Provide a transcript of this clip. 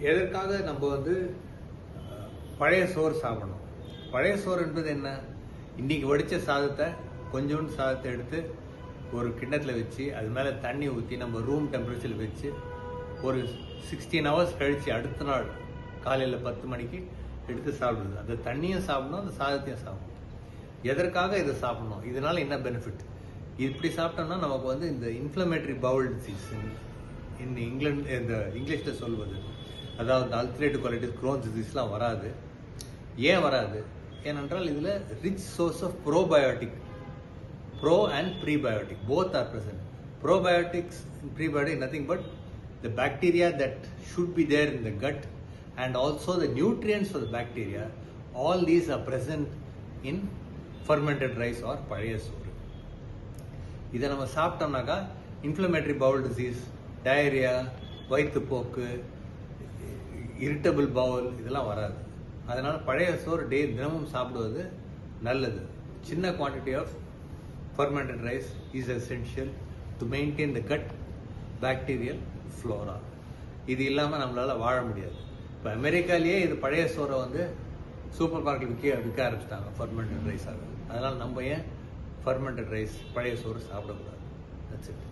எதற்காக நம்ம வந்து பழைய சோறு சாப்பிடணும்? பழைய சோறு என்பது என்ன? இன்னைக்கு வடித்த சாதத்தை கொஞ்சோண்டு சாதத்தை எடுத்து ஒரு கிண்ணத்தில் வச்சு அது மேலே தண்ணி ஊற்றி நம்ம ரூம் டெம்பரேச்சரில் வச்சு ஒரு 16 ஹவர்ஸ் கழித்து அடுத்த நாள் காலையில் 10 மணிக்கு எடுத்து சாப்பிடுது. அந்த தண்ணியும் சாப்பிடணும், அந்த சாதத்தையும் சாப்பிடணும். எதற்காக இதை சாப்பிடணும்? இதனால என்ன பெனிஃபிட்? இப்படி சாப்பிட்டோம்னா நமக்கு வந்து இந்த இன்ஃப்ளமேட்டரி பவுல் டிசீஸ் இந்த இங்கிலீஷில் சொல்வது, அதாவது அல்சரேட்டிவ் கொலைட்டிஸ், குரோன்ஸ் டிசீஸ்லாம் வராது. ஏன் வராது? ஏனென்றால் இதில் rich source of probiotic, pro and prebiotic both are present. Probiotics and prebiotics nothing but the bacteria that should be there in the gut and also the nutrients for the bacteria. All these are present in fermented rice or பழைய சோறு. இதை நம்ம சாப்பிட்டோம்னாக்கா inflammatory bowel disease, diarrhoea, வயிற்றுப்போக்கு, irritable bowel இதெல்லாம் வராது. அதனால் பழைய சோறு தினமும் சாப்பிடுவது நல்லது. சின்ன quantity of fermented rice is essential to maintain the gut bacterial flora. இது இல்லாமல் நம்மளால் வாழ முடியாது. இப்போ அமெரிக்காலேயே இது பழைய சோறை வந்து சூப்பர் மார்க்கெட் விற்க ஆரம்பிச்சிட்டாங்க fermented rice ஆக. அதனால் நம்ம ஏன் fermented rice பழைய சோறு சாப்பிடக்கூடாது? That's it.